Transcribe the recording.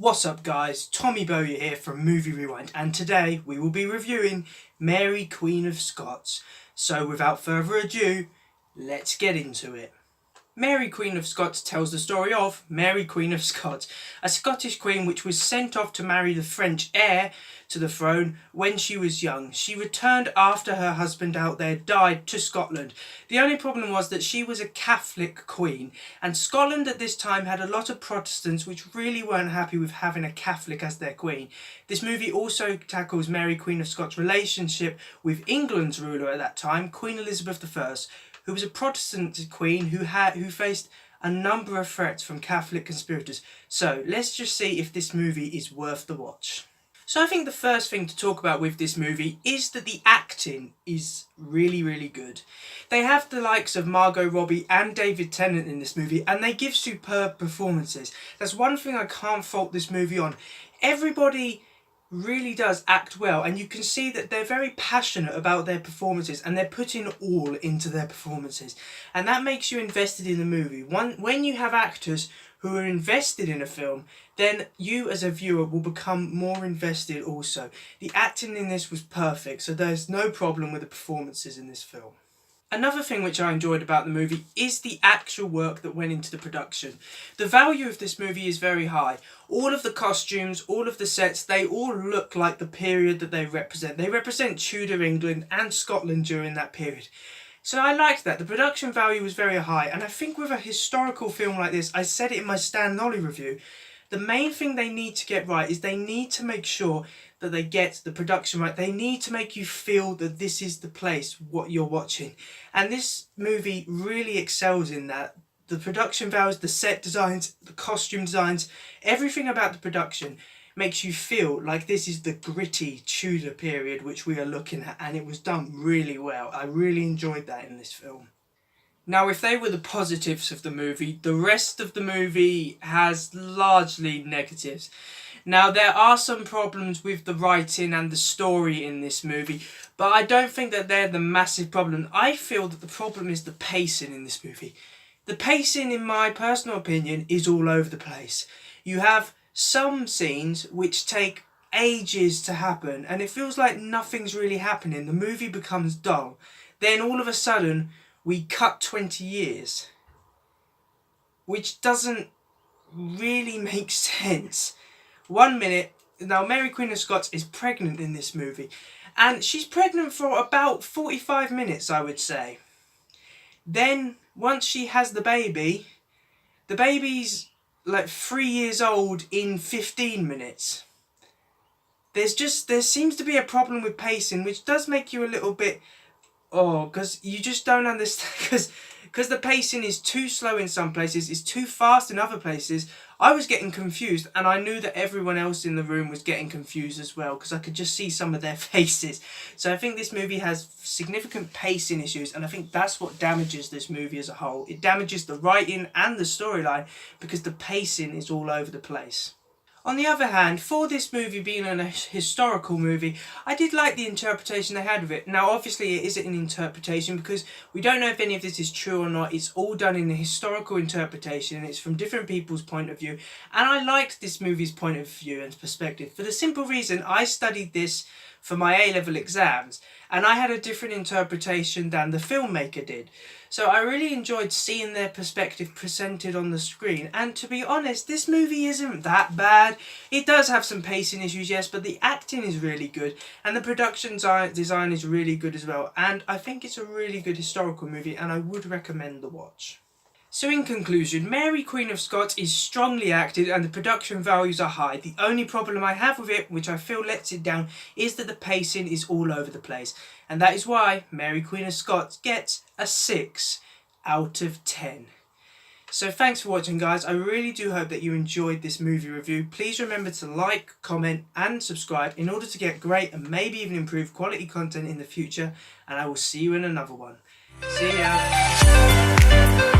What's up guys, Tommy Bowyer here from Movie Rewind, and today we will be reviewing Mary Queen of Scots. So without further ado, let's get into it. Mary Queen of Scots tells the story of Mary Queen of Scots, a Scottish queen which was sent off to marry the French heir to the throne when she was young. She returned after her husband out there died to Scotland. The only problem was that she was a Catholic queen, and Scotland at this time had a lot of Protestants which really weren't happy with having a Catholic as their queen. This movie also tackles Mary Queen of Scots' relationship with England's ruler at that time, Queen Elizabeth I, who was a Protestant queen who faced a number of threats from Catholic conspirators. So let's just see if this movie is worth the watch. So I think the first thing to talk about with this movie is that the acting is really good. They have the likes of Margot Robbie and David Tennant in this movie, and they give superb performances. That's one thing I can't fault this movie on. Everybody really does act well, and you can see that they're very passionate about their performances and they're putting all into their performances, and that makes you invested in the movie. When you have actors who are invested in a film, then you as a viewer will become more invested also. The acting in this was perfect, so there's no problem with the performances in this film. Another thing which I enjoyed about the movie is the actual work that went into the production. The value of this movie is very high. All of the costumes, all of the sets, they all look like the period that they represent. They represent Tudor England and Scotland during that period. So I liked that. The production value was very high, and I think with a historical film like this, I said it in my Stan Nolly review, the main thing they need to get right is they need to make sure that they get the production right. They need to make you feel that this is the place, what you're watching. And this movie really excels in that. The production values, the set designs, the costume designs, everything about the production makes you feel like this is the gritty Tudor period which we are looking at, and it was done really well. I really enjoyed that in this film. Now, if they were the positives of the movie, the rest of the movie has largely negatives. Now, there are some problems with the writing and the story in this movie, but I don't think that they're the massive problem. I feel that the problem is the pacing in this movie. The pacing, in my personal opinion, is all over the place. You have some scenes which take ages to happen, and it feels like nothing's really happening. The movie becomes dull. Then all of a sudden, we cut 20 years, which doesn't really make sense. 1 minute, now Mary Queen of Scots is pregnant in this movie, and she's pregnant for about 45 minutes, I would say. Then, once she has the baby's like 3 years old in 15 minutes. There seems to be a problem with pacing, which does make you a little bit, because you just don't understand, because the pacing is too slow in some places, it's too fast in other places. I was getting confused, and I knew that everyone else in the room was getting confused as well, because I could just see some of their faces. So I think this movie has significant pacing issues, and I think that's what damages this movie as a whole. It damages the writing and the storyline because the pacing is all over the place. On the other hand, for this movie being a historical movie, I did like the interpretation they had of it. Now, obviously, it isn't an interpretation because we don't know if any of this is true or not. It's all done in a historical interpretation. It's from different people's point of view. And I liked this movie's point of view and perspective for the simple reason I studied this for my A-level exams, and I had a different interpretation than the filmmaker did. So I really enjoyed seeing their perspective presented on the screen, and to be honest, this movie isn't that bad. It does have some pacing issues, yes, but the acting is really good, and the production design is really good as well, and I think it's a really good historical movie, and I would recommend the watch. So in conclusion, Mary Queen of Scots is strongly acted and the production values are high. The only problem I have with it, which I feel lets it down, is that the pacing is all over the place. And that is why Mary Queen of Scots gets a 6 out of 10. So thanks for watching, guys. I really do hope that you enjoyed this movie review. Please remember to like, comment and subscribe in order to get great and maybe even improved quality content in the future. And I will see you in another one. See ya!